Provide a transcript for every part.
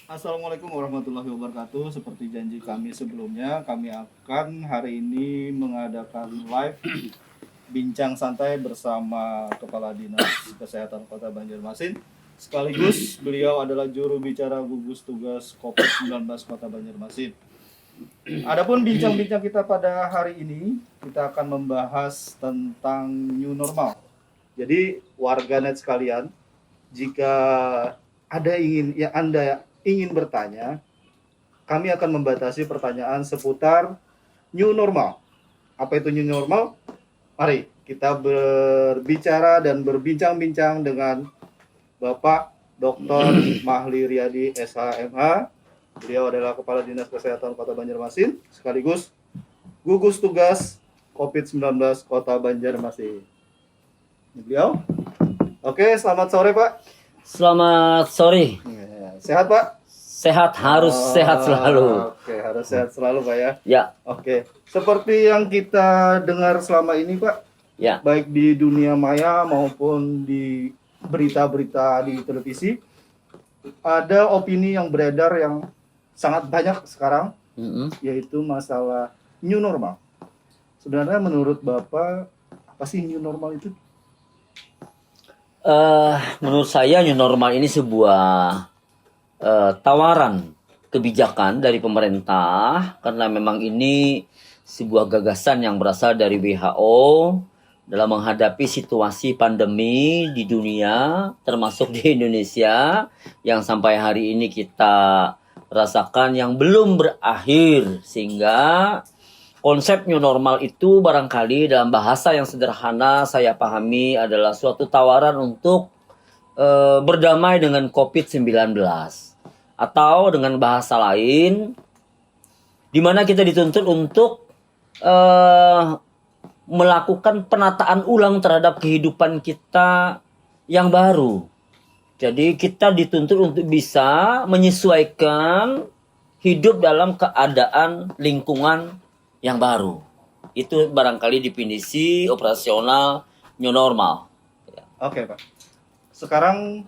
Assalamualaikum warahmatullahi wabarakatuh. Seperti janji kami sebelumnya, kami akan hari ini mengadakan live bincang santai bersama Kepala Dinas Kesehatan Kota Banjarmasin. Sekaligus beliau adalah juru bicara gugus tugas COVID-19 Kota Banjarmasin. Adapun bincang-bincang kita pada hari ini, kita akan membahas tentang new normal. Jadi warganet sekalian, jika Anda ingin bertanya, kami akan membatasi pertanyaan seputar new normal. Apa itu new normal? Mari kita berbicara dan berbincang-bincang dengan Bapak Dr. Mahli Riyadi SHMH. Beliau adalah Kepala Dinas Kesehatan Kota Banjarmasin sekaligus gugus tugas COVID-19 Kota Banjarmasin. Ini beliau. Oke, selamat sore Pak. Selamat sore. Sehat Pak? Sehat, harus sehat selalu. Oke, harus sehat selalu Pak ya. Ya. Oke, seperti yang kita dengar selama ini Pak, Ya. baik di dunia maya maupun di berita-berita di televisi, ada opini yang beredar yang sangat banyak sekarang, yaitu masalah new normal. Sebenarnya menurut Bapak, apa sih new normal itu? Menurut saya new normal ini sebuah tawaran kebijakan dari pemerintah, karena memang ini sebuah gagasan yang berasal dari WHO dalam menghadapi situasi pandemi di dunia, termasuk di Indonesia yang sampai hari ini kita rasakan yang belum berakhir. Sehingga konsep new normal itu barangkali dalam bahasa yang sederhana saya pahami adalah suatu tawaran untuk berdamai dengan COVID-19. Atau dengan bahasa lain, di mana kita dituntut untuk melakukan penataan ulang terhadap kehidupan kita yang baru. Jadi kita dituntut untuk bisa menyesuaikan hidup dalam keadaan lingkungan yang baru. Itu barangkali definisi operasional new normal. Oke Pak. Sekarang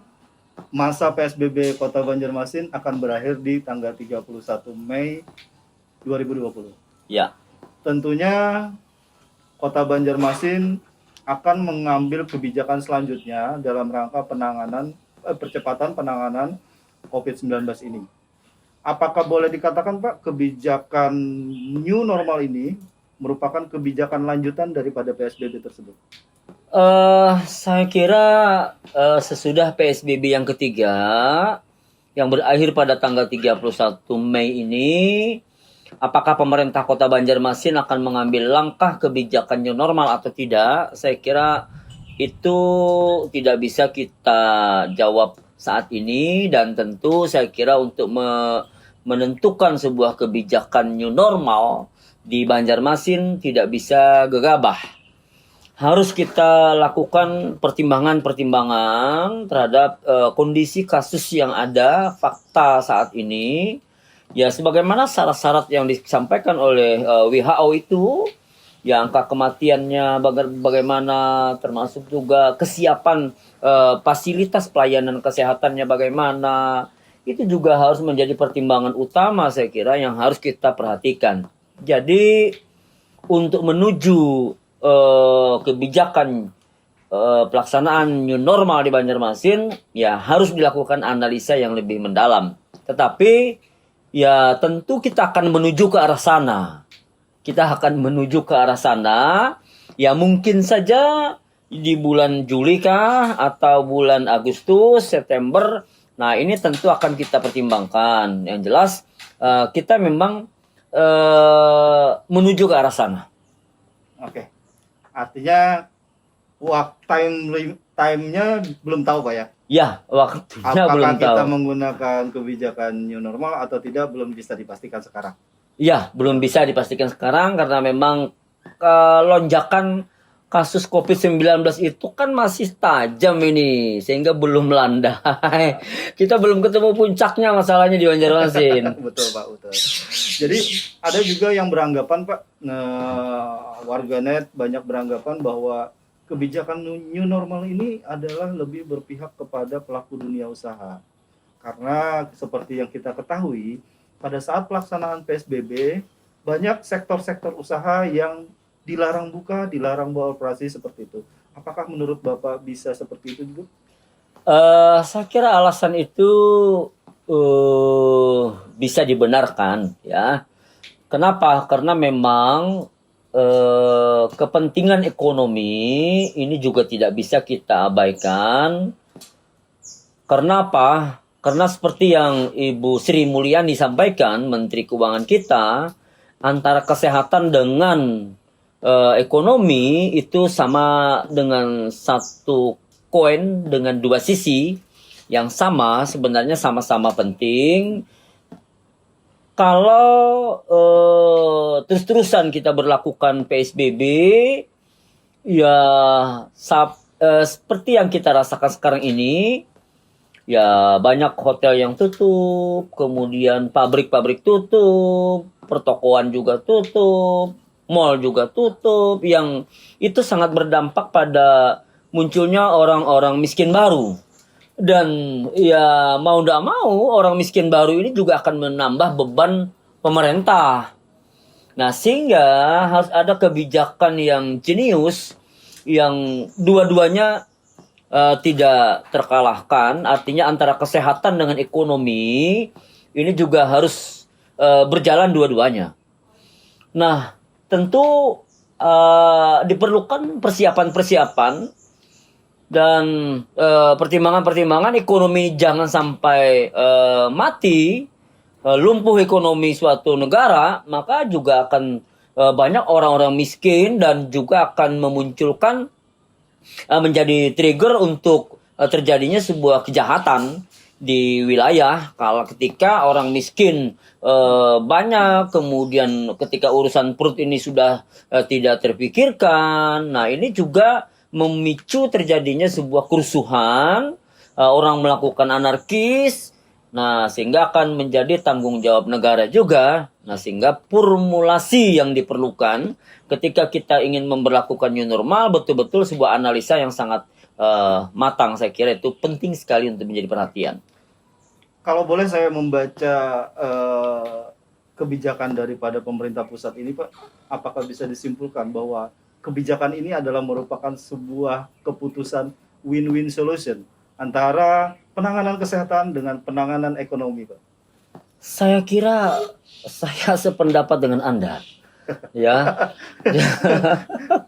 masa PSBB Kota Banjarmasin akan berakhir di tanggal 31 Mei 2020. Ya. Tentunya Kota Banjarmasin akan mengambil kebijakan selanjutnya dalam rangka percepatan penanganan COVID-19 ini. Apakah boleh dikatakan Pak, kebijakan new normal ini merupakan kebijakan lanjutan daripada PSBB tersebut? Saya kira sesudah PSBB yang ketiga yang berakhir pada tanggal 31 Mei ini, apakah pemerintah Kota Banjarmasin akan mengambil langkah kebijakan new normal atau tidak? Saya kira itu tidak bisa kita jawab saat ini, dan tentu saya kira untuk menentukan sebuah kebijakan new normal di Banjarmasin tidak bisa gegabah. Harus kita lakukan pertimbangan-pertimbangan terhadap kondisi kasus yang ada, fakta saat ini. Ya, sebagaimana syarat-syarat yang disampaikan oleh WHO itu, ya angka kematiannya bagaimana, termasuk juga kesiapan fasilitas pelayanan kesehatannya bagaimana, itu juga harus menjadi pertimbangan utama saya kira yang harus kita perhatikan. Jadi untuk menuju kebijakan pelaksanaan new normal di Banjarmasin, ya harus dilakukan analisa yang lebih mendalam. Tetapi ya tentu kita akan menuju ke arah sana. Kita akan menuju ke arah sana. Ya mungkin saja di bulan Juli kah, atau bulan Agustus, September. Nah ini tentu akan kita pertimbangkan. Yang jelas kita memang menuju ke arah sana. Oke. Artinya time-nya belum tahu Pak ya? Ya, waktunya Apakah belum kita tahu. menggunakan kebijakan new normal atau tidak belum bisa dipastikan sekarang. Ya, belum bisa dipastikan sekarang karena memang lonjakan kasus COVID-19 itu kan masih tajam ini, sehingga belum melandai. Kita belum ketemu puncaknya masalahnya di Banjarmasin. Betul Pak, betul. Jadi ada juga yang beranggapan Pak, warganet banyak beranggapan bahwa kebijakan new normal ini adalah lebih berpihak kepada pelaku dunia usaha. Karena seperti yang kita ketahui, pada saat pelaksanaan PSBB, banyak sektor-sektor usaha yang dilarang buka, dilarang beroperasi seperti itu. Apakah menurut Bapak bisa seperti itu juga? Saya kira alasan itu bisa dibenarkan ya. Kenapa? Karena memang kepentingan ekonomi ini juga tidak bisa kita abaikan. Karena apa? Karena seperti yang Ibu Sri Mulyani sampaikan, Menteri Keuangan kita, antara kesehatan dengan ekonomi itu sama dengan satu koin dengan dua sisi yang sama, sebenarnya sama-sama penting. Kalau terus-terusan kita berlakukan PSBB, ya seperti yang kita rasakan sekarang ini, ya banyak hotel yang tutup, kemudian pabrik-pabrik tutup, pertokoan juga tutup, mall juga tutup, yang itu sangat berdampak pada munculnya orang-orang miskin baru. Dan ya mau tidak mau orang miskin baru ini juga akan menambah beban pemerintah. Nah, sehingga harus ada kebijakan yang jenius, yang dua-duanya tidak terkalahkan. Artinya antara kesehatan dengan ekonomi ini juga harus berjalan dua-duanya. Nah, tentu diperlukan persiapan-persiapan dan pertimbangan-pertimbangan ekonomi jangan sampai mati, lumpuh ekonomi suatu negara, maka juga akan banyak orang-orang miskin dan juga akan memunculkan menjadi trigger untuk terjadinya sebuah kejahatan di wilayah. Kalau ketika orang miskin banyak, kemudian ketika urusan perut ini sudah tidak terpikirkan, nah ini juga memicu terjadinya sebuah kerusuhan, orang melakukan anarkis, nah sehingga akan menjadi tanggung jawab negara juga. Nah sehingga formulasi yang diperlukan ketika kita ingin memberlakukan new normal, betul-betul sebuah analisa yang sangat matang, saya kira itu penting sekali untuk menjadi perhatian. Kalau boleh saya membaca kebijakan daripada pemerintah pusat ini, Pak, apakah bisa disimpulkan bahwa kebijakan ini adalah merupakan sebuah keputusan win-win solution antara penanganan kesehatan dengan penanganan ekonomi, Pak? Saya kira saya sependapat dengan Anda. Ya.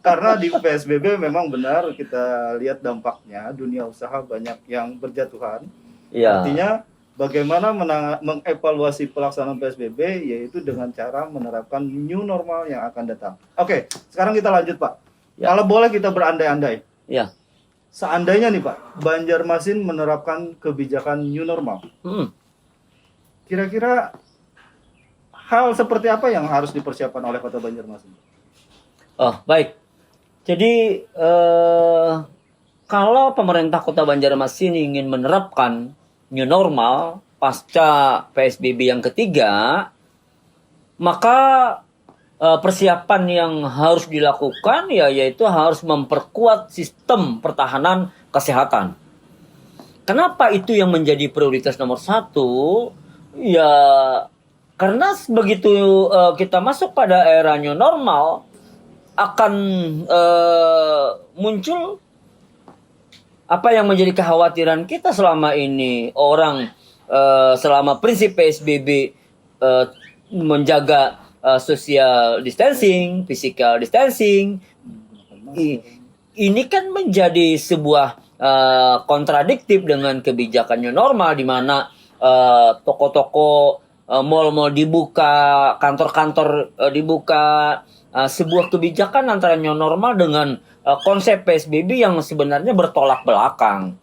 Karena di PSBB memang benar kita lihat dampaknya, dunia usaha banyak yang berjatuhan. Ya. Artinya bagaimana mengevaluasi pelaksanaan PSBB, yaitu dengan cara menerapkan new normal yang akan datang. Oke, sekarang kita lanjut, Pak. Ya. Kalau boleh kita berandai-andai. Ya. Seandainya nih, Pak, Banjarmasin menerapkan kebijakan new normal. Kira-kira hal seperti apa yang harus dipersiapkan oleh Kota Banjarmasin? Oh, baik. Jadi kalau pemerintah Kota Banjarmasin ingin menerapkan new normal pasca PSBB yang ketiga, maka persiapan yang harus dilakukan yaitu harus memperkuat sistem pertahanan kesehatan. Kenapa itu yang menjadi prioritas nomor satu? Ya karena begitu kita masuk pada era new normal akan muncul apa yang menjadi kekhawatiran kita selama ini. Orang selama prinsip PSBB menjaga social distancing, physical distancing, ini kan menjadi sebuah kontradiktif dengan kebijakan new normal, di mana toko-toko, mal-mal dibuka, kantor-kantor dibuka, sebuah kebijakan antara new normal dengan konsep PSBB yang sebenarnya bertolak belakang.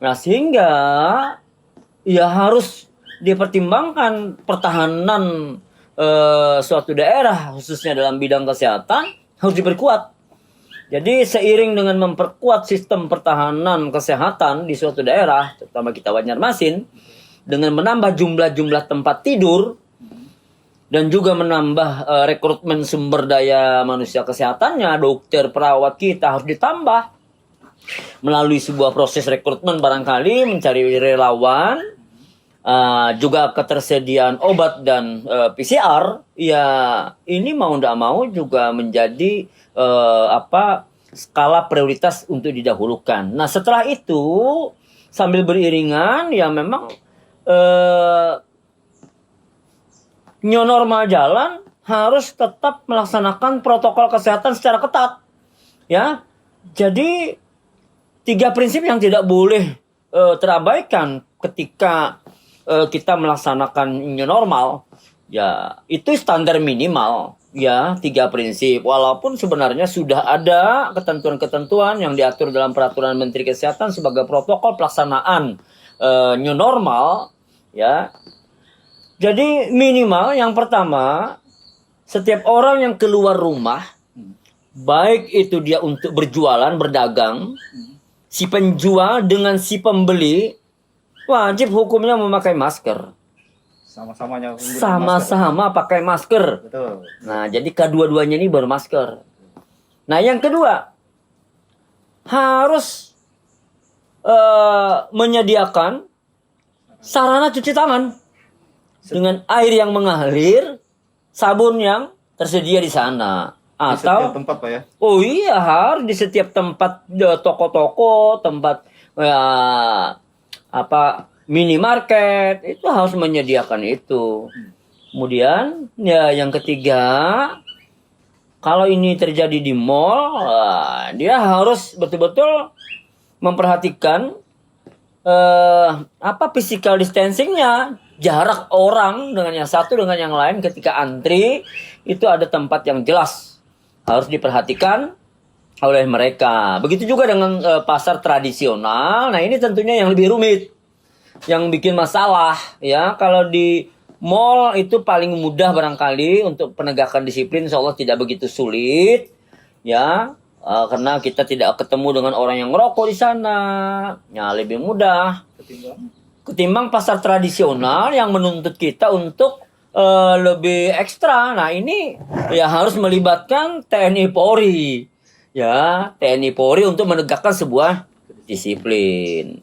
Nah, sehingga ya harus dipertimbangkan pertahanan suatu daerah, khususnya dalam bidang kesehatan, harus diperkuat. Jadi seiring dengan memperkuat sistem pertahanan kesehatan di suatu daerah, terutama kita Banjarmasin, dengan menambah jumlah tempat tidur dan juga menambah rekrutmen sumber daya manusia kesehatannya, dokter, perawat kita harus ditambah melalui sebuah proses rekrutmen, barangkali mencari relawan juga ketersediaan obat dan PCR, ya ini mau tidak mau juga menjadi skala prioritas untuk didahulukan. Nah setelah itu sambil beriringan ya memang new normal jalan harus tetap melaksanakan protokol kesehatan secara ketat, ya. Jadi 3 prinsip yang tidak boleh terabaikan ketika kita melaksanakan new normal, ya itu standar minimal, ya 3 prinsip. Walaupun sebenarnya sudah ada ketentuan-ketentuan yang diatur dalam peraturan Menteri Kesehatan sebagai protokol pelaksanaan new normal, ya. Jadi minimal yang pertama, setiap orang yang keluar rumah, baik itu dia untuk berjualan, berdagang, si penjual dengan si pembeli wajib hukumnya memakai masker. Sama-sama pakai masker. Betul. Nah, jadi kedua-duanya ini bermasker. Nah, yang kedua, harus menyediakan sarana cuci tangan dengan air yang mengalir, sabun yang tersedia di sana. Di Atau setiap tempat Pak ya? Oh iya, harus di setiap tempat, toko-toko, tempat minimarket itu harus menyediakan itu. Kemudian ya yang ketiga, kalau ini terjadi di mall, dia harus betul-betul memperhatikan physical distancingnya, jarak orang dengan yang satu dengan yang lain ketika antri itu ada tempat yang jelas harus diperhatikan oleh mereka. Begitu juga dengan pasar tradisional. Nah ini tentunya yang lebih rumit, yang bikin masalah, ya. Kalau di mall itu paling mudah barangkali untuk penegakan disiplin, insya Allah tidak begitu sulit, ya. Karena kita tidak ketemu dengan orang yang ngerokok di sana, ya lebih mudah ketimbang pasar tradisional yang menuntut kita untuk lebih ekstra. Nah ini ya harus melibatkan TNI Polri, ya TNI Polri untuk menegakkan sebuah disiplin.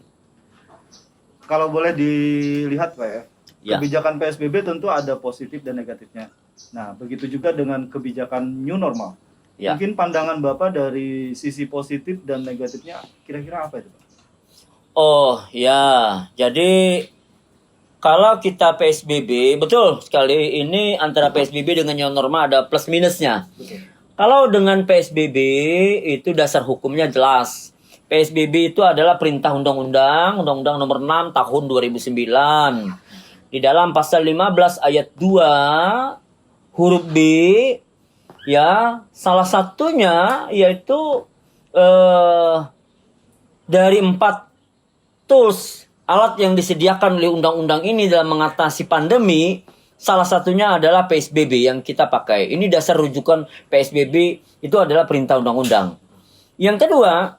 Kalau boleh dilihat Pak ya, Ya. kebijakan PSBB tentu ada positif dan negatifnya. Nah begitu juga dengan kebijakan new normal. Ya. Mungkin pandangan Bapak dari sisi positif dan negatifnya kira-kira apa itu Pak? Oh ya, jadi kalau kita PSBB, betul sekali, ini antara PSBB dengan new normal ada plus minusnya. Betul. Kalau dengan PSBB itu dasar hukumnya jelas. PSBB itu adalah perintah undang-undang nomor 6 tahun 2009. Di dalam pasal 15 ayat 2 huruf B, ya, salah satunya yaitu dari 4 tools alat yang disediakan oleh undang-undang ini dalam mengatasi pandemi, salah satunya adalah PSBB yang kita pakai. Ini dasar rujukan PSBB itu adalah perintah undang-undang. Yang kedua,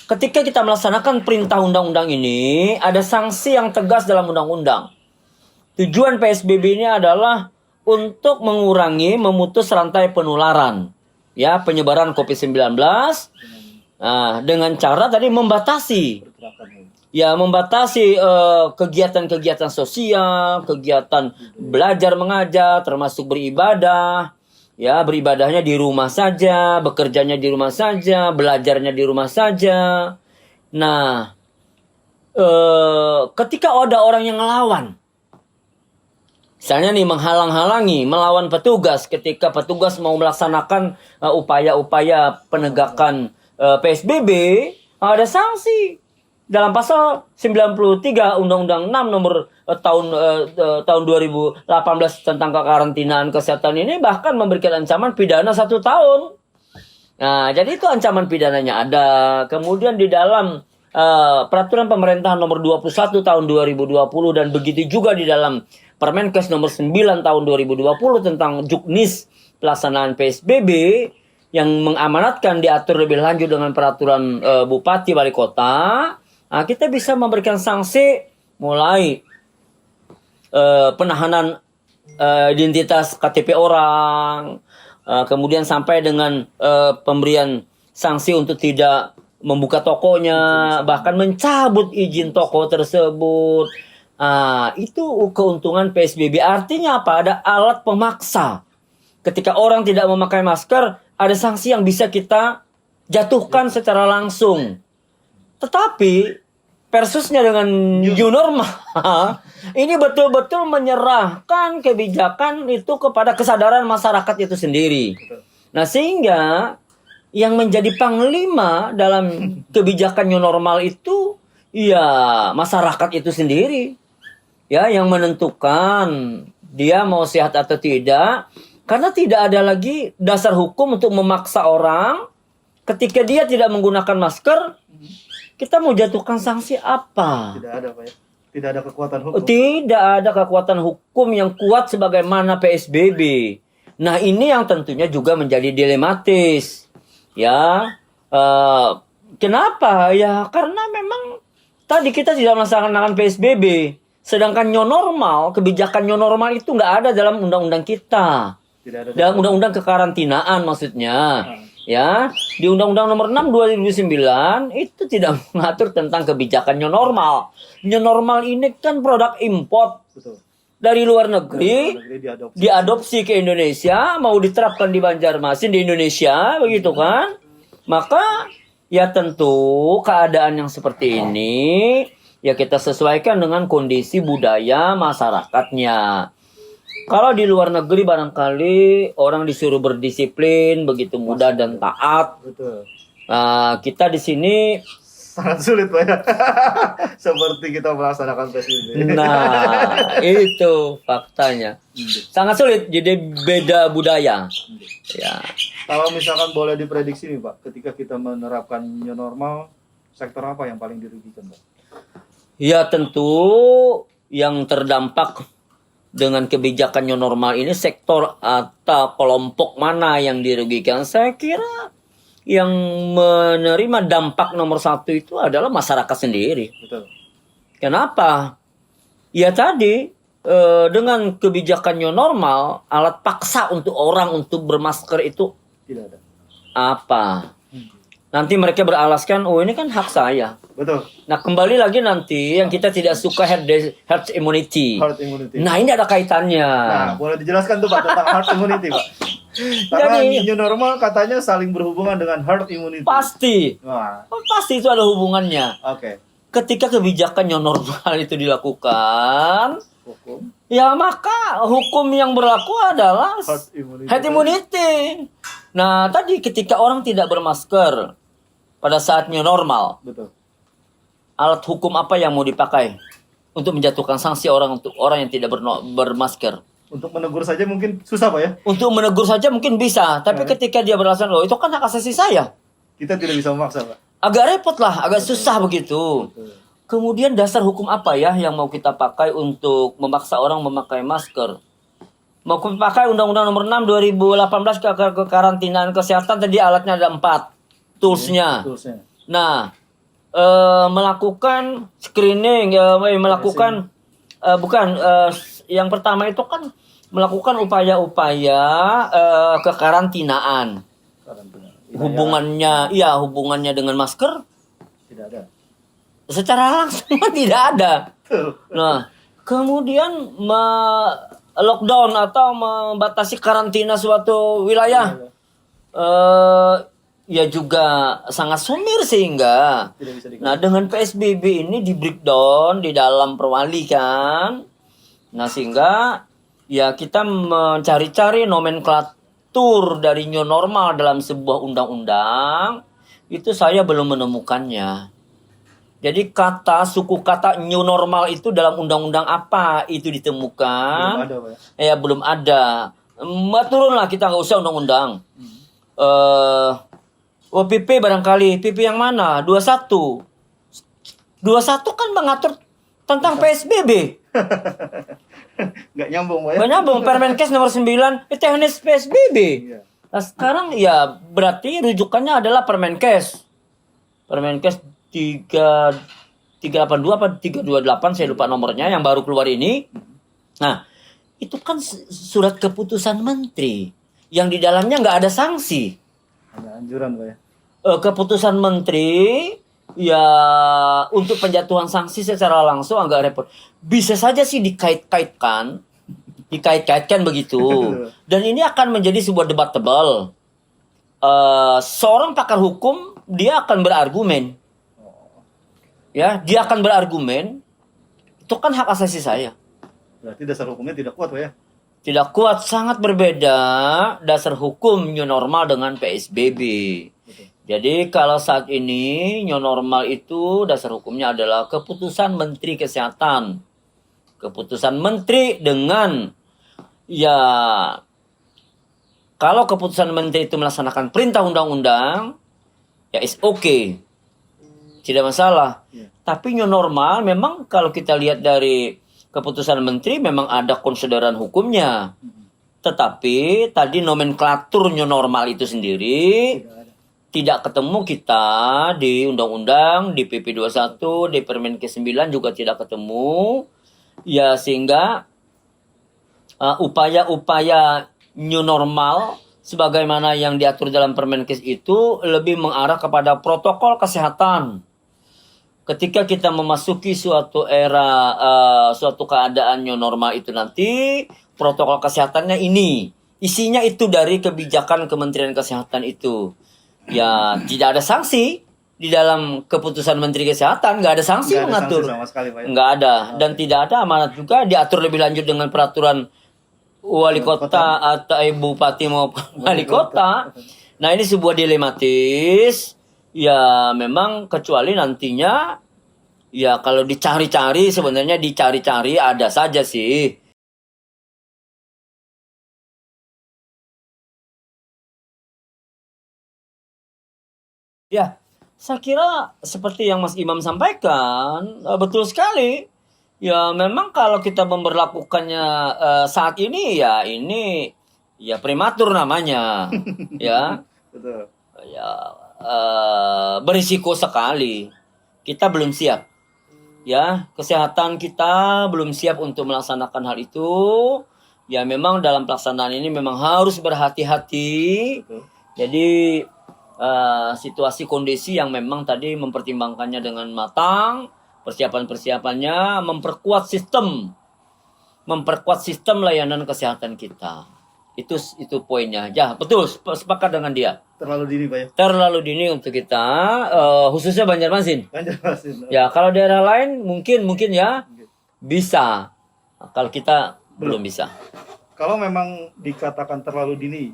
ketika kita melaksanakan perintah undang-undang ini, ada sanksi yang tegas dalam undang-undang. Tujuan PSBB ini adalah untuk mengurangi, memutus rantai penularan, ya, penyebaran COVID-19, dengan cara tadi membatasi. Ya, membatasi kegiatan-kegiatan sosial, kegiatan belajar mengajar, termasuk beribadah. Ya, beribadahnya di rumah saja, bekerjanya di rumah saja, belajarnya di rumah saja. Nah, ketika ada orang yang ngelawan, misalnya nih menghalang-halangi, melawan petugas ketika petugas mau melaksanakan upaya-upaya penegakan PSBB, ada sanksi. Dalam pasal 93 Undang-Undang 6 nomor tahun 2018 tentang kekarantinaan kesehatan ini bahkan memberikan ancaman pidana 1 tahun. Nah, jadi itu ancaman pidananya ada. Kemudian di dalam peraturan pemerintah nomor 21 tahun 2020 dan begitu juga di dalam Permenkes nomor 9 tahun 2020 tentang juknis pelaksanaan PSBB yang mengamanatkan diatur lebih lanjut dengan peraturan bupati wali kota. Nah, kita bisa memberikan sanksi mulai penahanan identitas KTP orang, kemudian sampai dengan pemberian sanksi untuk tidak membuka tokonya, bahkan mencabut izin toko tersebut. Itu keuntungan PSBB. Artinya apa? Ada alat pemaksa. Ketika orang tidak memakai masker, ada sanksi yang bisa kita jatuhkan secara langsung. Tetapi versusnya dengan new normal, ini betul-betul menyerahkan kebijakan itu kepada kesadaran masyarakat itu sendiri. Nah, sehingga yang menjadi panglima dalam kebijakan new normal itu ya masyarakat itu sendiri. Ya, yang menentukan dia mau sehat atau tidak, karena tidak ada lagi dasar hukum untuk memaksa orang ketika dia tidak menggunakan masker. Kita mau jatuhkan sanksi apa? Tidak ada, Pak ya. Tidak ada kekuatan hukum. Tidak ada kekuatan hukum yang kuat sebagaimana PSBB. Nah, ini yang tentunya juga menjadi dilematis. Ya, kenapa? Ya, karena memang tadi kita tidak melaksanakan PSBB. Sedangkan new normal, kebijakan new normal itu nggak ada dalam undang-undang kita. Tidak ada. Dalam undang-undang kekarantinaan maksudnya. Ya, di Undang-Undang Nomor 6 2009 itu tidak mengatur tentang kebijakan new normal. New normal ini kan produk import. Betul. Dari luar negeri Diadopsi. diadopsi ke Indonesia, mau diterapkan di Banjarmasin di Indonesia, begitu kan? Maka ya tentu keadaan yang seperti ini ya kita sesuaikan dengan kondisi budaya masyarakatnya. Kalau di luar negeri barangkali orang disuruh berdisiplin begitu mudah dan taat. Betul. Nah, kita di sini Sangat sulit, Pak ya. Seperti kita melaksanakan PSBB. nah itu faktanya. Sangat sulit, jadi beda budaya. Ya. Kalau misalkan boleh diprediksi nih, Pak, ketika kita menerapkan new normal, sektor apa yang paling dirugikan, Pak? Ya tentu yang terdampak dengan kebijakan new normal ini sektor atau kelompok mana yang dirugikan? Saya kira yang menerima dampak nomor satu itu adalah masyarakat sendiri. Betul. Kenapa? Ya tadi dengan kebijakan new normal, alat paksa untuk orang untuk bermasker itu Tidak ada. apa? Nanti mereka beralaskan, oh ini kan hak saya. Betul. Nah, kembali lagi nanti yang kita tidak suka herd immunity. Herd immunity. Nah, ini ada kaitannya. Nah, boleh dijelaskan tuh, Pak, tentang herd immunity, Pak. Karena Jadi- new normal katanya saling berhubungan dengan herd immunity. Pasti. Wah, Pasti itu ada hubungannya. oke. Ketika kebijakan yang normal itu dilakukan, Hukum ya maka hukum yang berlaku adalah herd immunity. herd immunity. Nah, tadi ketika orang tidak bermasker pada saat new normal, Betul. alat hukum apa yang mau dipakai untuk menjatuhkan sanksi orang untuk orang yang tidak bermasker? Untuk menegur saja mungkin susah, Pak ya. Untuk menegur saja mungkin bisa, tapi ketika dia beralasan, loh itu kan hak asasi saya. Kita tidak bisa memaksa, Pak. Agak repot lah, agak susah begitu. Betul. Kemudian dasar hukum apa ya yang mau kita pakai untuk memaksa orang memakai masker? Mau kita pakai Undang-Undang Nomor 6 2018 kekarantinaan kesehatan, tadi alatnya ada 4. Toolsnya. Toolsnya. Nah, melakukan screening, melakukan yang pertama itu kan melakukan upaya-upaya kekarantinaan. Karantina. Hubungannya dengan masker Tidak ada. secara langsung tidak ada. Nah, kemudian lockdown atau membatasi karantina suatu wilayah ya juga sangat sumir sehingga Tidak bisa dikatakan. nah dengan PSBB ini di breakdown di dalam perwali kan. Nah, sehingga ya kita mencari-cari nomenklatur dari new normal dalam sebuah undang-undang itu saya belum menemukannya. Jadi suku kata new normal itu dalam undang-undang apa itu ditemukan? Belum ada, Pak ya. Belum ada. Turunlah kita nggak usah undang-undang. PP barangkali. PP yang mana? 21. 21 kan mengatur tentang PSBB. Nggak nyambung, Pak ya. Banyak Permenkes nomor 9 teknis PSBB. Iya. Nah, sekarang ya berarti rujukannya adalah Permenkes. Permenkes 382 apa 328 saya lupa nomornya yang baru keluar ini. Nah, itu kan surat keputusan menteri yang di dalamnya nggak ada sanksi. Ada anjuran, Pak ya. Keputusan menteri ya untuk penjatuhan sanksi secara langsung agak repot. Bisa saja sih dikait-kaitkan begitu. Dan ini akan menjadi sebuah debat tebal. Seorang pakar hukum dia akan berargumen. Ya, dia akan berargumen. Itu kan hak asasi saya. Berarti dasar hukumnya tidak kuat, Pak ya? Tidak kuat, sangat berbeda dasar hukum new normal dengan PSBB. Betul. Jadi kalau saat ini new normal itu dasar hukumnya adalah keputusan Menteri Kesehatan. Keputusan Menteri dengan ya kalau keputusan Menteri itu melaksanakan perintah undang-undang ya is okay. Tidak masalah. Ya. Tapi new normal memang kalau kita lihat dari keputusan Menteri memang ada konsideran hukumnya. Tetapi tadi nomenklatur new normal itu sendiri Tidak ada. tidak ketemu kita di undang-undang, di PP 21, di Permenkes 9 juga tidak ketemu. Ya sehingga upaya-upaya new normal sebagaimana yang diatur dalam Permenkes itu lebih mengarah kepada protokol kesehatan. Ketika kita memasuki suatu era, suatu keadaan new normal itu nanti, protokol kesehatannya ini. Isinya itu dari kebijakan Kementerian Kesehatan itu. Ya, tidak ada sanksi di dalam keputusan Menteri Kesehatan. Nggak ada sanksi Nggak ada mengatur. sanksi sama sekali, Pak ya? Nggak ada. Dan tidak ada amanat juga diatur lebih lanjut dengan peraturan wali kota atau bupati maupun wali kota. Nah, ini sebuah dilematis. Ya memang kecuali nantinya ya kalau dicari-cari sebenarnya dicari-cari ada saja sih. Ya, saya kira seperti yang Mas Imam sampaikan betul sekali. Ya memang kalau kita memberlakukannya saat ini ya prematur namanya. Ya. Betul. Ya berisiko sekali. Kita belum siap. Ya, kesehatan kita belum siap untuk melaksanakan hal itu. Ya memang dalam pelaksanaan ini memang harus berhati-hati. Betul. Jadi situasi kondisi yang memang tadi mempertimbangkannya dengan matang, persiapan-persiapannya memperkuat sistem layanan kesehatan kita. Itu poinnya. Ya, betul, sepakat dengan dia. Terlalu dini, Pak ya? Terlalu dini untuk kita, khususnya Banjarmasin. Banjarmasin. Ya, kalau daerah lain mungkin ya bisa. Kalau kita belum bisa. Kalau memang dikatakan terlalu dini,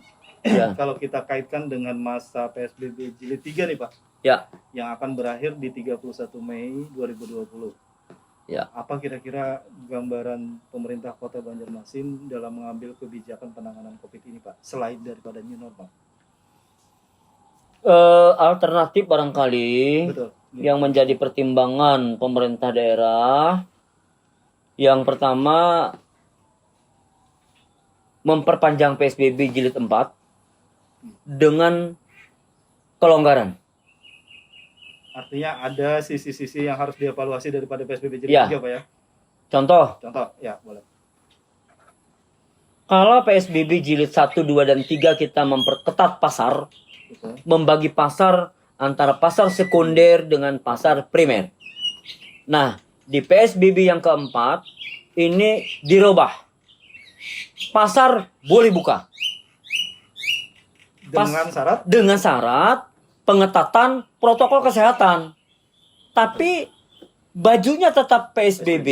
Ya. kalau kita kaitkan dengan masa PSBB jilid 3 nih, Pak, Ya, yang akan berakhir di 31 Mei 2020. ya. Apa kira-kira gambaran pemerintah Kota Banjarmasin dalam mengambil kebijakan penanganan COVID ini, Pak, selain daripada new normal? Alternatif barangkali Betul. yang menjadi pertimbangan pemerintah daerah, yang pertama memperpanjang PSBB jilid 4 dengan kelonggaran. Artinya ada sisi-sisi yang harus dievaluasi daripada PSBB jilid Ya. 3, Pak ya? Contoh, Ya, boleh. kalau PSBB jilid 1, 2, dan 3 kita memperketat pasar, Betul. membagi pasar antara pasar sekunder dengan pasar primer. Nah, di PSBB yang keempat, ini dirubah. Pasar boleh buka. Dengan syarat pengetatan protokol kesehatan. Tapi bajunya tetap PSBB,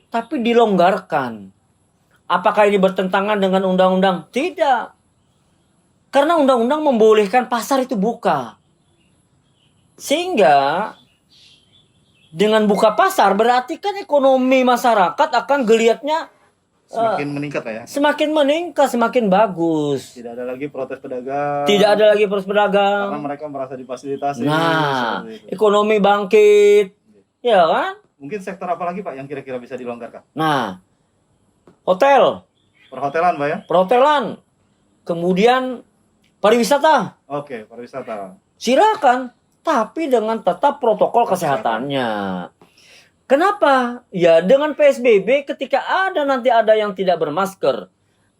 tapi dilonggarkan. Apakah ini bertentangan dengan undang-undang? Tidak. Karena undang-undang membolehkan pasar itu buka. Sehingga dengan buka pasar berarti kan ekonomi masyarakat akan geliatnya Semakin meningkat, Pak ya? semakin meningkat, semakin bagus. Tidak ada lagi protes pedagang. Tidak ada lagi proses pedagang. Karena mereka merasa difasilitasi. Nah, seperti itu. ekonomi bangkit. Ya kan? Mungkin sektor apa lagi, Pak, yang kira-kira bisa dilonggarkan? Nah, hotel, Perhotelan, Pak ya? perhotelan, kemudian pariwisata. Oke, pariwisata. Silakan, tapi dengan tetap protokol kesehatannya. Kenapa? Ya dengan PSBB ketika nanti ada yang tidak bermasker,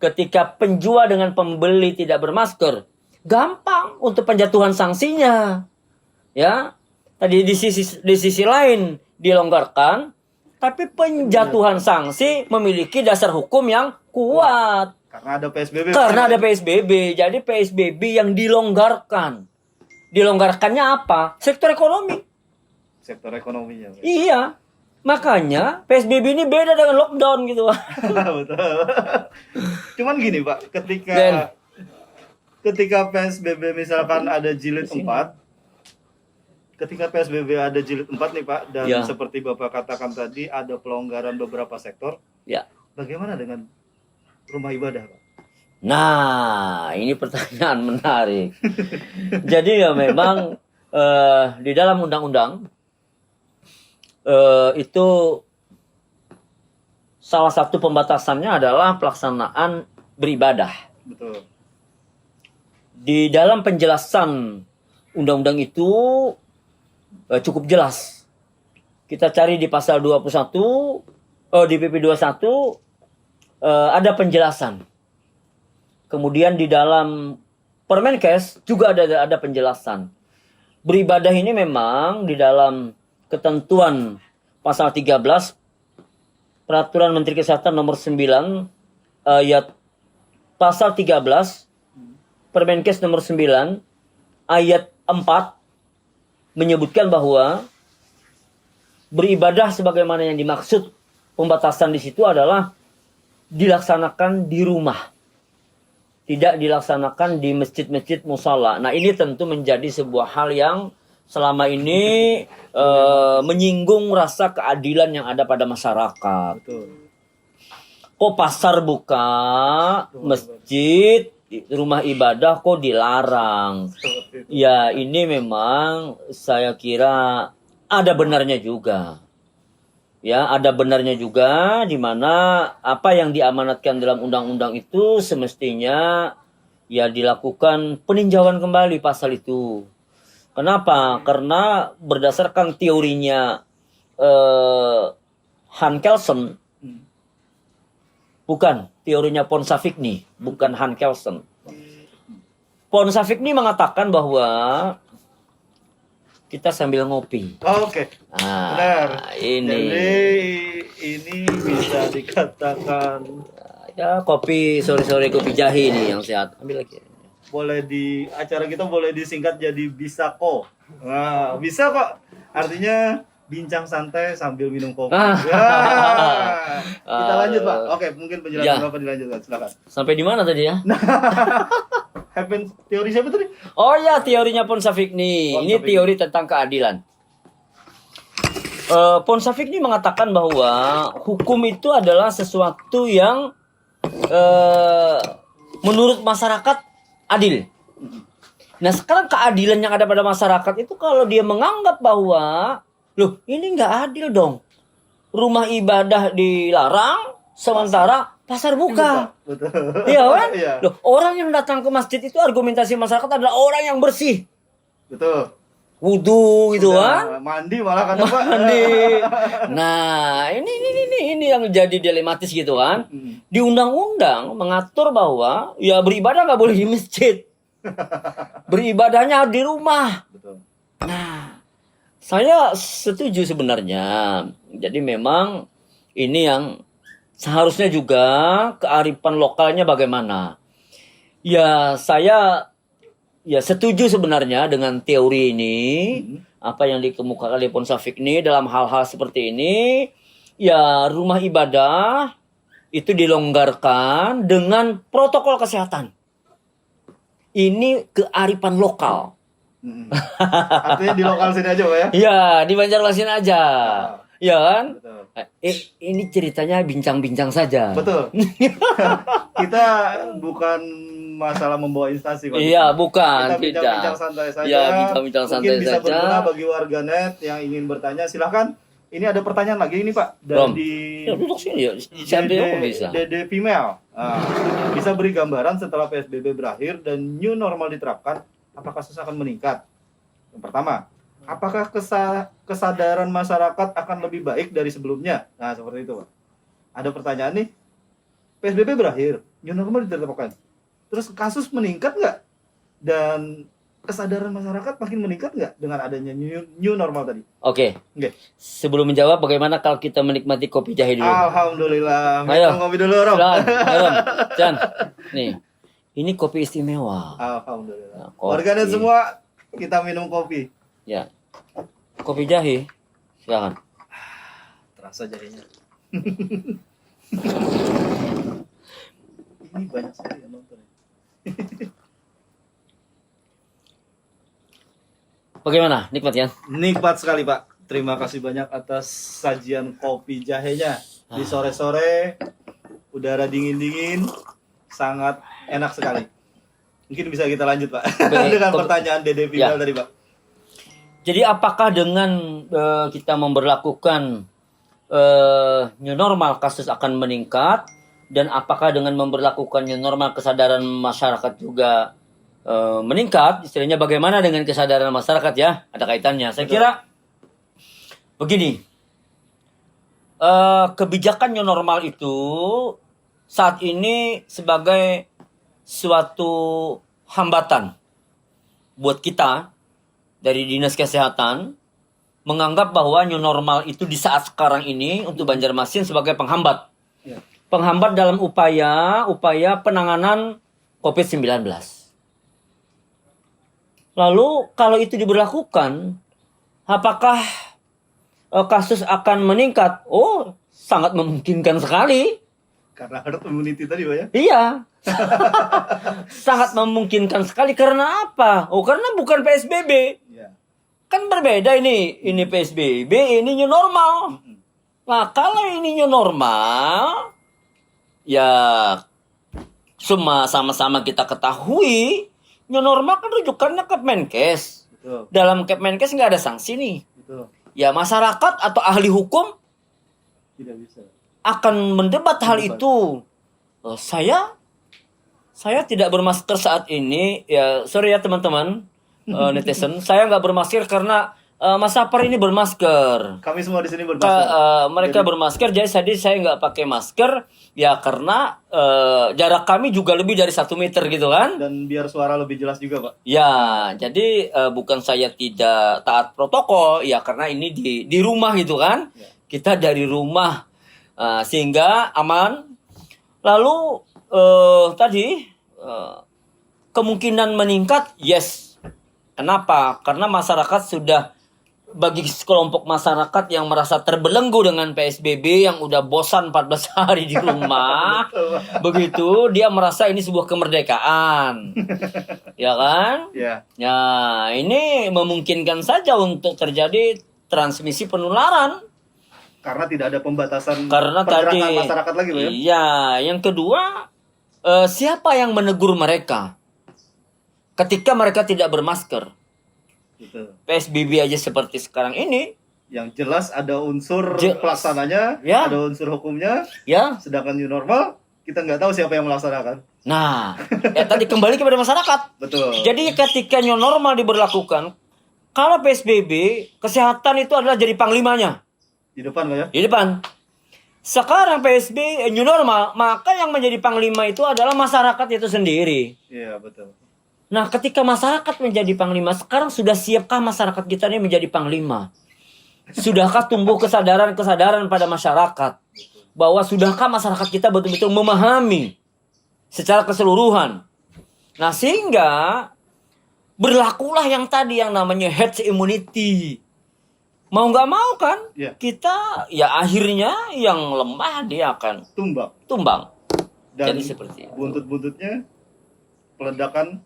ketika penjual dengan pembeli tidak bermasker, gampang untuk penjatuhan sanksinya. Ya. Tadi di sisi lain dilonggarkan, tapi penjatuhan sanksi memiliki dasar hukum yang kuat. Karena ada PSBB. Karena ada PSBB. Jadi PSBB yang dilonggarkan. Dilonggarkannya apa? Sektor ekonomi. Sektor ekonominya. Pak. Iya. Makanya PSBB ini beda dengan lockdown gitu. Betul. Cuman gini Pak, Dan- ketika PSBB misalkan ada jilid 4, ketika PSBB ada jilid 4 nih Pak, dan Ya. seperti Bapak katakan tadi ada pelonggaran beberapa sektor, Ya. bagaimana dengan rumah ibadah Pak? Nah, ini pertanyaan menarik. Jadi ya memang di dalam undang-undang itu salah satu pembatasannya adalah pelaksanaan beribadah. Betul. Di dalam penjelasan undang-undang itu cukup jelas. Kita cari di pasal 21, di PP 21 ada penjelasan. Kemudian di dalam Permenkes juga ada penjelasan. Beribadah ini memang di dalam ketentuan pasal 13 Peraturan Menteri Kesehatan nomor 9 ayat pasal 13 Permenkes nomor 9 ayat 4 menyebutkan bahwa beribadah sebagaimana yang dimaksud pembatasan di situ adalah dilaksanakan di rumah. Tidak dilaksanakan di masjid-masjid musala. Nah, ini tentu menjadi sebuah hal yang selama ini menyinggung rasa keadilan yang ada pada masyarakat. Betul. Kok pasar buka, masjid, rumah ibadah kok dilarang? Seperti itu. Ya, ini memang saya kira ada benarnya juga. Ya, ada benarnya juga di mana apa yang diamanatkan dalam undang-undang itu semestinya ya dilakukan peninjauan kembali pasal itu. Kenapa? Karena berdasarkan teorinya Han Kelsen, bukan teorinya Ponsafigny, bukan Han Kelsen. Ponsafigny mengatakan bahwa kita sambil ngopi. Oke. Nah, Benar. ini Jadi ini bisa dikatakan ya kopi sore-sore kopi jahe nih yang sehat. Ambil lagi. boleh di acara kita boleh disingkat jadi Bisako. Nah, bisa kok. Artinya bincang santai sambil minum kopi. Ah. Ya. Kita lanjut, Pak. Oke, mungkin penjelasan Ya. Bapak dilanjutkan. Silakan. Sampai di mana tadi ya? Happen teori siapa tadi? Oh ya, teorinya Ponsafigny. Ini Ponsafigny. teori tentang keadilan. Ponsafigny mengatakan bahwa hukum itu adalah sesuatu yang menurut masyarakat adil. Nah, sekarang keadilan yang ada pada masyarakat itu kalau dia menganggap bahwa loh, ini nggak adil dong. Rumah ibadah dilarang, sementara pasar buka. Betul. Iya kan? Iya. Loh, orang yang datang ke masjid itu argumentasi masyarakat adalah orang yang bersih. Betul. Wudu gitu kan? Udah mandi malah kan Pak. Mandi. Nah, ini yang jadi dilematis gitu kan. Di undang-undang mengatur bahwa ya beribadah nggak boleh di masjid. Beribadahnya di rumah. Betul. Nah, saya setuju sebenarnya. Jadi memang ini yang seharusnya juga kearifan lokalnya bagaimana. Ya, saya ya setuju sebenarnya dengan teori ini. Apa yang dikemukakan oleh Ponsafigny dalam hal-hal seperti ini. Ya, rumah ibadah itu dilonggarkan dengan protokol kesehatan. Ini kearifan lokal. Artinya di lokal sini aja Pak ya. Ya, di Banjarmasin aja. Ya kan? Betul. Ini ceritanya bincang-bincang saja. Betul. Kita bukan masalah membawa instansi Pak. Iya, bukan. Kita bincang-bincang Tidak. santai saja. Ya, bincang-bincang santai Mungkin bisa saja. berguna bagi warganet yang ingin bertanya. Silahkan. Ini ada pertanyaan lagi ini Pak Rom. dari Ya, duduk sini ya. Sampai kok bisa. Dede Female. Bisa beri gambaran setelah PSBB berakhir dan new normal diterapkan, apakah kasus akan meningkat? Yang pertama, apakah kesadaran masyarakat akan lebih baik dari sebelumnya? Nah, seperti itu, Pak. Ada pertanyaan nih. PSBB berakhir, new normal diterapkan. Terus kasus meningkat nggak? Dan kesadaran masyarakat makin meningkat nggak dengan adanya new normal tadi? Oke. Oke. Sebelum menjawab, bagaimana kalau kita menikmati kopi jahe dulu? Alhamdulillah. Ayo. Minum kopi dulu, Rom. Silakan. Ayo, Rom. Jan. Nih. Ini kopi istimewa. Alhamdulillah. Nah, kopi. Warganet semua kita minum kopi. Ya. Kopi jahe. Silakan. Terasa jahenya. Ini banyak sekali yang nonton. Bagaimana? Nikmat ya? Nikmat sekali, Pak. Terima kasih banyak atas sajian kopi jahenya di sore-sore, udara dingin-dingin, sangat enak sekali. Mungkin bisa kita lanjut, Pak, dengan pertanyaan Dede Final tadi, Pak. Jadi apakah dengan kita memberlakukan new normal kasus akan meningkat, dan apakah dengan memberlakukan new normal kesadaran masyarakat juga meningkat? Istilahnya bagaimana dengan kesadaran masyarakat ya? Ada kaitannya. Saya kira begini, kebijakan new normal itu saat ini sebagai suatu hambatan buat kita dari Dinas Kesehatan menganggap bahwa new normal itu di saat sekarang ini untuk Banjarmasin sebagai penghambat. Ya. Penghambat dalam upaya penanganan COVID-19. Lalu kalau itu diberlakukan, apakah kasus akan meningkat? Oh, sangat memungkinkan sekali. Karena herd immunity tadi, Pak ya? Iya. Sangat memungkinkan sekali. Karena apa? Oh, karena bukan PSBB. Iya. Kan berbeda ini. Ini PSBB, ini new normal. Nah, kalau ini new normal, ya semua sama-sama kita ketahui, new normal kan rujukannya ke Kemenkes. Betul. Dalam Kemenkes nggak ada sanksi nih. Betul. Ya masyarakat atau ahli hukum Tidak bisa. akan mendebat hal itu. Saya tidak bermasker saat ini. Ya sorry ya teman-teman netizen. Saya nggak bermasker karena Mas Sapar ini bermasker. Kami semua di sini bermasker. Mereka bermasker, jadi saya nggak pakai masker. Ya karena jarak kami juga lebih dari 1 meter gitu kan. Dan biar suara lebih jelas juga, Pak. Ya, jadi bukan saya tidak taat protokol, ya karena ini di rumah gitu kan. Ya. Kita dari rumah sehingga aman. Lalu tadi kemungkinan meningkat, yes. Kenapa? Karena masyarakat sudah, bagi kelompok masyarakat yang merasa terbelenggu dengan PSBB yang udah bosan 14 hari di rumah, begitu dia merasa ini sebuah kemerdekaan, ya kan? Ya. Ya, ini memungkinkan saja untuk terjadi transmisi penularan. Karena tidak ada pembatasan Karena pergerakan tadi masyarakat lagi, Pak ya? Iya, yang kedua, siapa yang menegur mereka ketika mereka tidak bermasker? Betul. PSBB aja seperti sekarang ini, Yang jelas ada unsur pelaksananya, Ya. ada unsur hukumnya, ya. sedangkan new normal, kita nggak tahu siapa yang melaksanakan. Nah, ya tadi kembali kepada masyarakat. Betul. Jadi ketika new normal diberlakukan, kalau PSBB, kesehatan itu adalah jadi panglimanya. Di depan, Pak ya? Di depan. Sekarang PSBB new normal, maka yang menjadi panglima itu adalah masyarakat itu sendiri. Iya, betul. Nah, ketika masyarakat menjadi panglima, sekarang sudah siapkah masyarakat kita ini menjadi panglima? Sudahkah tumbuh kesadaran-kesadaran pada masyarakat? Bahwa sudahkah masyarakat kita betul-betul memahami secara keseluruhan? Nah, sehingga berlakulah yang tadi yang namanya herd immunity. Mau nggak mau kan, Iya. kita ya akhirnya yang lemah dia akan tumbang. Dan Jadi seperti itu. buntut-buntutnya peledakan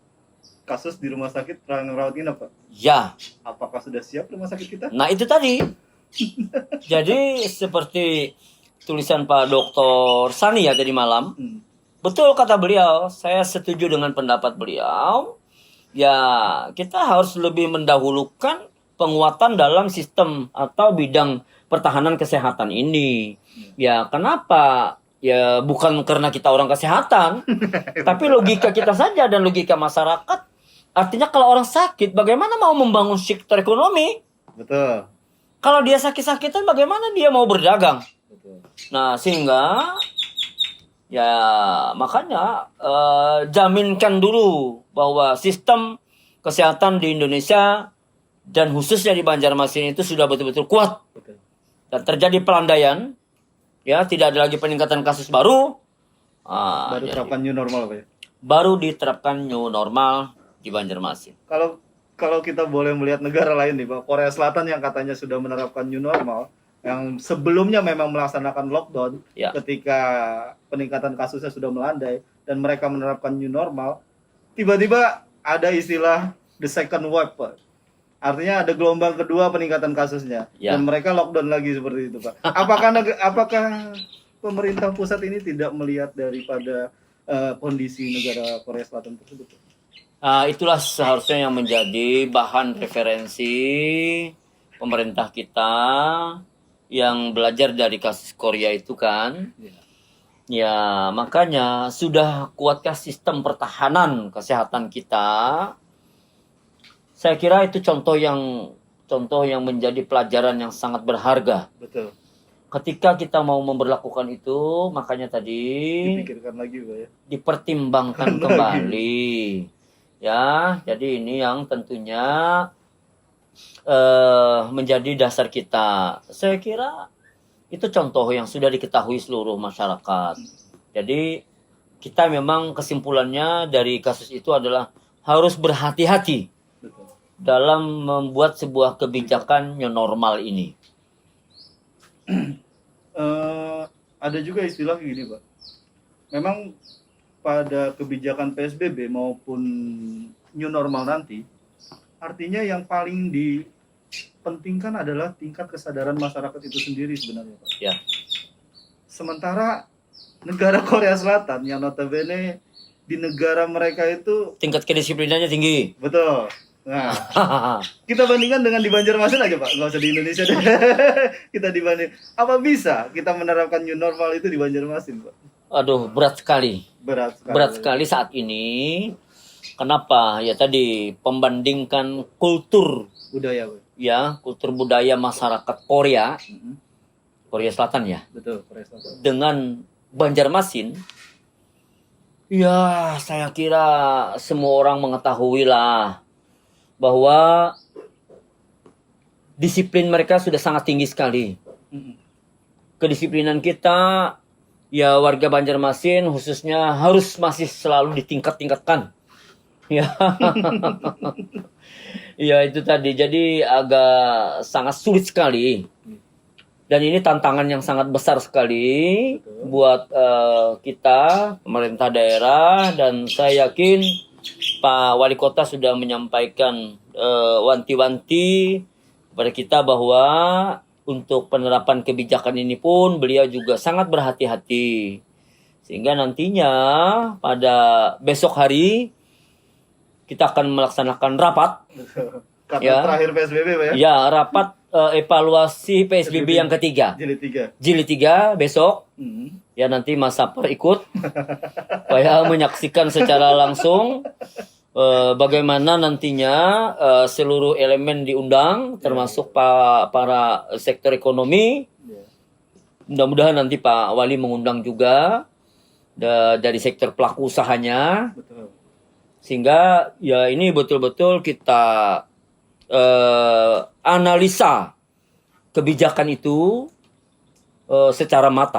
kasus di rumah sakit rawat inap, Pak. Ya. Apakah sudah siap rumah sakit kita? Nah itu tadi. Jadi seperti tulisan Pak Dr. Sani ya tadi malam. Betul kata beliau. Saya setuju dengan pendapat beliau. Ya kita harus lebih mendahulukan penguatan dalam sistem atau bidang pertahanan kesehatan ini. Ya kenapa? Ya bukan karena kita orang kesehatan. Tapi logika kita saja dan logika masyarakat. Artinya kalau orang sakit, bagaimana mau membangun sektor ekonomi? Betul. Kalau dia sakit-sakitan, bagaimana dia mau berdagang? Betul. Nah, sehingga ya makanya jaminkan dulu bahwa sistem kesehatan di Indonesia dan khususnya di Banjarmasin itu sudah betul-betul kuat Betul. dan terjadi pelandaian, ya tidak ada lagi peningkatan kasus baru. Baru Jadi terapkan new normal, Pak ya. baru diterapkan new normal di Banjarmasin. Kalau kita boleh melihat negara lain nih, Pak, Korea Selatan yang katanya sudah menerapkan new normal, yang sebelumnya memang melaksanakan lockdown Ya. ketika peningkatan kasusnya sudah melandai dan mereka menerapkan new normal, tiba-tiba ada istilah the second wave, Pak. Artinya ada gelombang kedua peningkatan kasusnya Ya. dan mereka lockdown lagi seperti itu, Pak. Apakah pemerintah pusat ini tidak melihat daripada kondisi negara Korea Selatan tersebut? Itulah seharusnya yang menjadi bahan referensi pemerintah kita yang belajar dari kasus Korea itu kan. Ya. Ya, makanya sudah kuatkah sistem pertahanan kesehatan kita? Saya kira itu contoh yang menjadi pelajaran yang sangat berharga. Betul. Ketika kita mau memberlakukan itu, makanya tadi Dipikirkan lagi, Pak ya. dipertimbangkan Lagi. kembali. Ya, jadi ini yang tentunya menjadi dasar kita. Saya kira itu contoh yang sudah diketahui seluruh masyarakat. Jadi kita memang kesimpulannya dari kasus itu adalah harus berhati-hati Betul. dalam membuat sebuah kebijakan new normal ini. Ada juga istilah gini, Pak. Memang pada kebijakan PSBB maupun new normal nanti, artinya yang paling dipentingkan adalah tingkat kesadaran masyarakat itu sendiri sebenarnya, Pak. Ya. Sementara negara Korea Selatan yang notabene di negara mereka itu Tingkat kedisiplinannya tinggi. betul. Nah, kita bandingkan dengan di Banjarmasin aja, Pak. Nggak usah di Indonesia deh. Kita dibanding. Apa bisa kita menerapkan new normal itu di Banjarmasin, Pak? Aduh, berat sekali. Berat sekali. Berat sekali saat ini. Kenapa? Ya tadi pembandingkan kultur, Budaya, Pak. ya, kultur budaya masyarakat Korea, Korea Selatan ya, Betul, Korea Selatan. dengan Banjarmasin. Ya, saya kira semua orang mengetahui lah bahwa disiplin mereka sudah sangat tinggi sekali. Kedisiplinan kita, ya warga Banjarmasin khususnya harus masih selalu ditingkat-tingkatkan. Ya, ya itu tadi. Jadi agak sangat sulit sekali. Dan ini tantangan yang sangat besar sekali buat kita, pemerintah daerah, dan saya yakin Pak Wali Kota sudah menyampaikan wanti-wanti kepada kita bahwa untuk penerapan kebijakan ini pun beliau juga sangat berhati-hati. Sehingga nantinya pada besok hari kita akan melaksanakan rapat. Kata Ya. terakhir PSBB, Pak ya? Ya, rapat evaluasi PSBB yang ketiga. Jilid 3. Jilid 3 besok. Ya nanti Mas Sapar ikut supaya menyaksikan secara langsung bagaimana nantinya seluruh elemen diundang termasuk para sektor ekonomi. Mudah-mudahan nanti Pak Wali mengundang juga dari sektor pelaku usahanya, Betul. sehingga ya ini betul-betul kita analisa kebijakan itu secara matang.